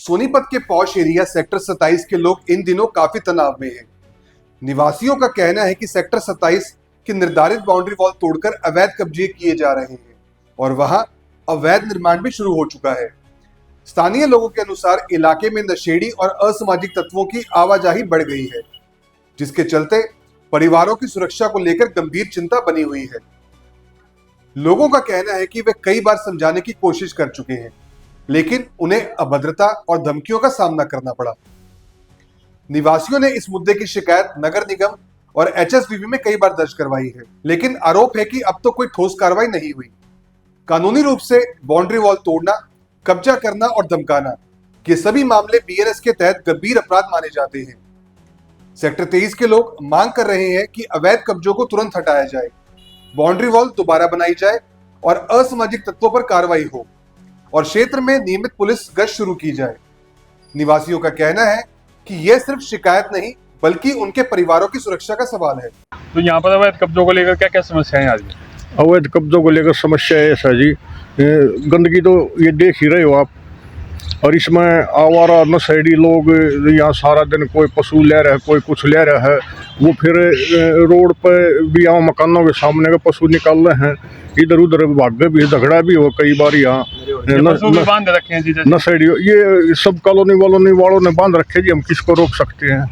सोनीपत के posh area sector 27 के लोग इन दिनों काफी तनाव में हैं। निवासियों का कहना है कि सेक्टर 27 की निर्धारित बाउंड्री वॉल तोड़कर अवैध कब्जे किए जा रहे हैं और वहां अवैध निर्माण भी शुरू हो चुका है। स्थानीय लोगों के अनुसार इलाके में नशेड़ी और असामाजिक तत्वों की आवाजाही बढ़ गई है, जिसके चलते परिवारों की सुरक्षा को लेकर गंभीर चिंता बनी हुई है। लोगों का कहना है कि वे कई बार समझाने की कोशिश कर चुके हैं, लेकिन उन्हें अभद्रता और धमकियों का सामना करना पड़ा। निवासियों ने इस मुद्दे की शिकायत नगर निगम और एचएसबीबी में कई बार दर्ज करवाई है, लेकिन आरोप है कि अब तो कोई ठोस कार्रवाई नहीं हुई। कानूनी रूप से बाउंड्री वॉल तोड़ना, कब्जा करना और धमकाना, ये सभी मामले बीएनएस के तहत गंभीर अपराध माने जाते हैं। सेक्टर 23 के लोग मांग कर रहे हैं कि अवैध कब्जों को तुरंत हटाया जाए, बाउंड्री वॉल दोबारा बनाई जाए और असामाजिक तत्वों पर कार्रवाई हो और क्षेत्र में नियमित पुलिस गश्त शुरू की जाए। निवासियों का कहना है कि यह सिर्फ शिकायत नहीं बल्कि उनके परिवारों की सुरक्षा का सवाल है। तो यहाँ पर अवैध कब्जों को लेकर क्या क्या समस्याएं आ रही है? अवैध कब्जों को लेकर समस्या है ऐसा जी, गंदगी तो ये देख ही रहे हो आप, और इसमें आवारा नशेड़ी लोग यहाँ सारा दिन कोई पशु ले रहा है, कोई कुछ ले रहा है, वो फिर रोड पर भी यहाँ मकानों के सामने के पशु निकाल रहे हैं, इधर उधर भागे भी, झगड़ा भी हो कई बार यहाँ बांध रखे हैं जी। नशेड़ी ये सब कॉलोनी वालों ने बांध रखे जी, हम किसको रोक सकते हैं?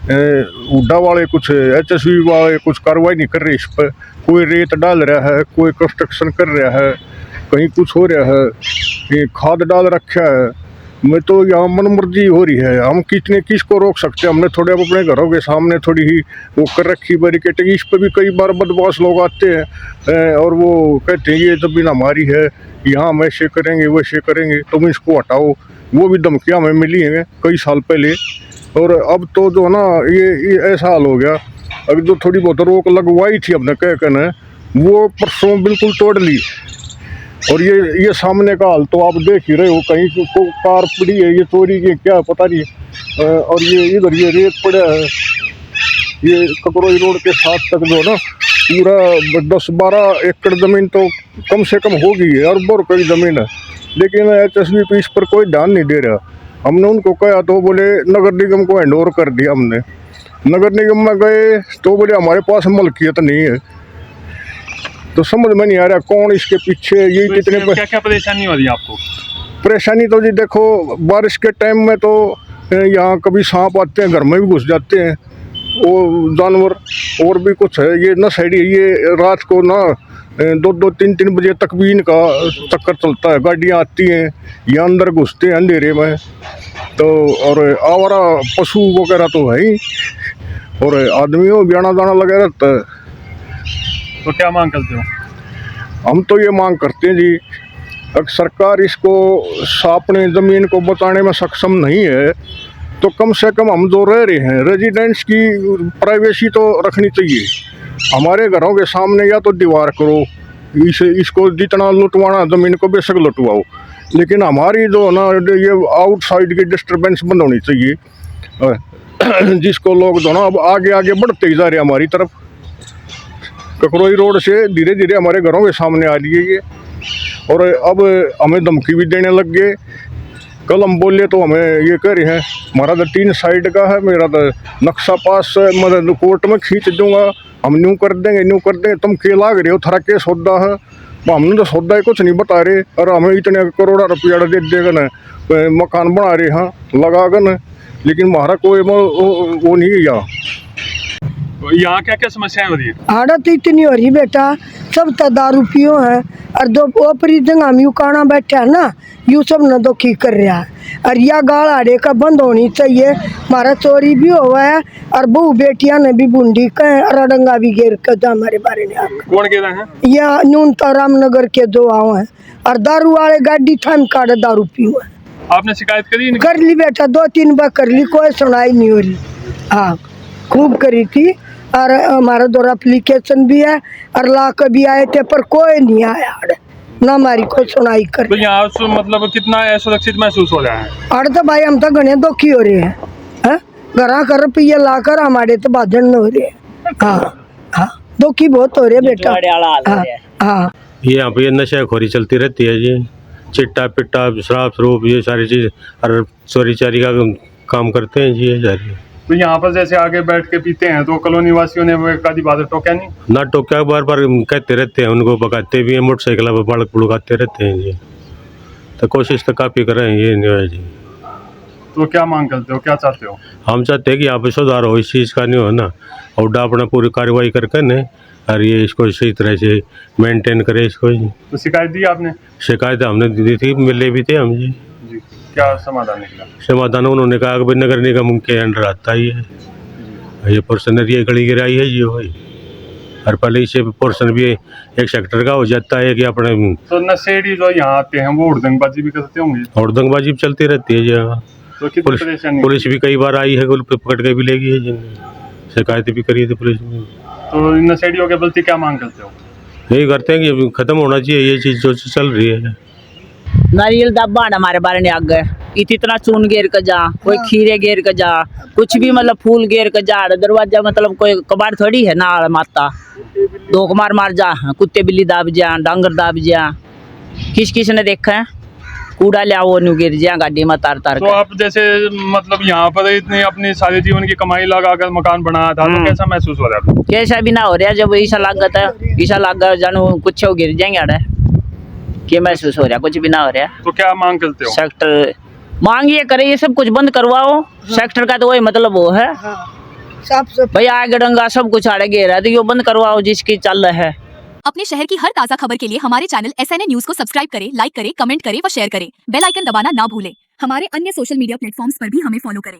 उड्डा वाले कुछ एचएसबी वाले कुछ कार्रवाई नहीं कर रहे इस पर। कोई रेत डाल रहा है, कोई कंस्ट्रक्शन कर रहा है, कहीं कुछ हो रहा है, ये खाद डाल रखा है। मैं तो यहाँ मनमर्जी हो रही है, हम किसको रोक सकते हैं? हमने थोड़े अपने घरों के सामने थोड़ी ही वो कर रखी बैरिकेटिंग, इस पर भी कई बार बदमाश लोग आते हैं और वो कहते हैं ये जमीन हमारी है, यहाँ हम ऐसे करेंगे वैसे करेंगे, तुम इसको हटाओ। वो भी धमकियाँ हमें मिली हैं कई साल पहले, और अब तो जो है ना ये ऐसा हाल हो गया। अभी जो थोड़ी बहुत रोक लगवाई थी हमने कह कर न, वो परसों बिल्कुल तोड़ ली। और ये सामने का हाल तो आप देख ही रहे हो, कहीं को कार पड़ी है, ये चोरी की क्या पता नहीं। और ये इधर ये रेत पड़ा है, ये ककरोई रोड के साथ तक जो ना पूरा 10-12 एकड़ ज़मीन तो कम से कम होगी, अरबों रुपए की ज़मीन है, लेकिन एचएसबी इस पर कोई ध्यान नहीं दे रहा। हमने उनको कहा तो बोले नगर निगम को हैंड ओवर कर दिया। हमने नगर निगम में गए तो बोले हमारे पास मलकियत नहीं है। तो समझ में नहीं आ रहा कौन इसके पीछे, ये तो कितने क्या परेशानी हो रही है आपको? परेशानी तो जी देखो, बारिश के टाइम में तो यहाँ कभी सांप आते हैं, घर में भी घुस जाते हैं वो जानवर, और भी कुछ है। ये नशेड़ी ये रात को ना 2-2, 3-3 बजे तक भी इनका चक्कर चलता है, गाड़ियाँ आती हैं, ये अंदर घुसते हैं अंधेरे में। तो और आवारा पशु वगैरह तो है ही, और आदमियों भी आना जाना लगा रहता है। तो क्या मांग करते हो? हम तो ये मांग करते हैं जी, अगर सरकार इसको अपने ज़मीन को बचाने में सक्षम नहीं है तो कम से कम हम जो रह रहे हैं रेजिडेंट्स की प्राइवेसी तो रखनी चाहिए। हमारे घरों के सामने या तो दीवार करो, इसको जितना लुटवाना ज़मीन को बेशक लुटवाओ, लेकिन हमारी जो ना ये आउटसाइड की डिस्टर्बेंस बंद होनी चाहिए, जिसको लोग जो ना अब आगे आगे बढ़ते ही जा रहे हैं हमारी तरफ। ककरोई रोड से धीरे धीरे हमारे घरों के सामने आ रही है ये, और अब हमें धमकी भी देने लग गए। कल हम बोले तो हमें ये कह रहे हैं हमारा तो 3 साइड का है, मेरा तो नक्शा पास मतलब कोर्ट में खींच दूंगा, हम न्यू कर देंगे, तुम के लाग रहे हो, थारा के सौदा है? हमने तो सौदा ही कुछ नहीं बता रहे, और हमें इतने करोड़ा रुपया दे देगा न, मकान बना रहे हाँ लगा कर न, लेकिन हमारा कोई वो नहीं है यहाँ। यहाँ क्या क्या समस्याएं हो रही है? हालत इतनी हो रही बेटा, सब तो दारू पियो है, और दो ओपरी जगह में काना बैठा है ना, यू सब न दुखी कर रहा है। और यह गाल आड़े का बंद होनी चाहिए। हमारा चोरी भी हुआ है, और बहू बेटियां ने भी बूंदी कहे और अडंगा भी घेर कर हमारे बारे में। कौन कह रहे हैं? यह न्यूनतम रामनगर के दो आओ हैं, और दारू वाले गाड़ी थाम काटे दारू पियो है। आपने शिकायत करी? कर ली बेटा, 2-3 बार कर ली, कोई सुनाई नहीं हो रही। हाँ खूब करी थी, और हमारा दो एप्लीकेशन भी है, और ला कर भी आए थे, पर कोई नहीं आया ना हमारी कोई सुनाई कर। तो यहाँ मतलब कितना असुरक्षित महसूस हो रहा है? अरे तो भाई हम तो घने दुखी हो रहे हैं, घरा कर रुपये ला कर हमारे तो बाधन हो रहे हैं। हाँ दुखी बहुत हो रहे बेटा। हाँ ये यहाँ पे नशाखोरी चलती रहती है जी, चिट्टा पिट्टा शराब शरूब ये सारी चीज़ और चोरी चारी का काम करते हैं जी ये सारी। तो यहाँ पर जैसे आगे बैठ के पीते हैं तो कॉलोनी वासियों ने कभी बात टोका नहीं? ना टोक्या बार बार कहते रहते हैं, उनको भगाते भी हैं, मोटरसाइकिल पर बालक बुड़काते रहते हैं जी। तो कोशिश तो काफ़ी कर रहे हैं ये नहीं है जी। तो क्या मांग करते हो, क्या चाहते हो? हम चाहते हैं कि यहाँ पे सुधार हो, इस चीज़ का नहीं हो ना, और अपना पूरी कार्रवाई करके न और ये इसको सही तरह से मेंटेन करे इसको जी। तो शिकायत दी आपने? शिकायत हमने दी थी, मिले भी थे हम जी। जी, क्या समाधान निकला? समाधान उन्होंने कहा कि नगर निगम के अंडर आता ही है, ये पोर्शन ये गली गिराई है ये वही, और पहले इसे पोर्शन भी एक सेक्टर का हो जाता है कि अपने। तो नशेड़ी जो यहाँ आते हैं वो हुड़दंगबाजी भी करते होंगे? हुड़दंगबाजी भी चलती रहती है जी। हाँ, तो कितनी परेशानी? पुलिस भी कई बार आई है, पकड़ के भी ले गई है जिनने, शिकायत भी करी थी पुलिस में। तो इन नशेड़ियों के प्रति क्या मांग करते हो? यही करते हैं कि खत्म होना चाहिए ये चीज़ जो चल रही है। नारियल दब्बा हमारे बारे में आगे इतना चून घेर कर जा, कोई खीरे घेर कर जा, कुछ भी मतलब फूल घेर कर जा, दरवाजा मतलब कोई कबाड़ थोड़ी है ना माता, धोख मार मार जा, कुत्ते बिल्ली दाब जा, डांगर दाब जा, किस ने देखा है कूड़ा लिया वो न्यू गिर जा गाड़ी में तार तार तो आप जैसे मतलब यहाँ पर इतनी अपनी सारे जीवन की कमाई लगाकर मकान बनाया था तो कैसा महसूस हो रहा है? कैसा भी ना हो रहा जब ईसा लागत है, ईसा लाग जानू कुछ हो गिर जाएंगे अरे क्या महसूस हो रहा, कुछ भी ना हो रहा। तो क्या मांग करते हो? सेक्टर मांग ये करे ये सब कुछ बंद करवाओ, सेक्टर का तो वही मतलब वो है भाई आगे डंगा सब कुछ आड़े घेरा तो ये बंद करवाओ जिसकी चल रहा है। अपने शहर की हर ताज़ा खबर के लिए हमारे चैनल SNA न्यूज़ को सब्सक्राइब करें, लाइक करें, कमेंट करें व शेयर करें। बेल आइकन दबाना ना भूलें। हमारे अन्य सोशल मीडिया प्लेटफॉर्म्स पर भी हमें फॉलो करें।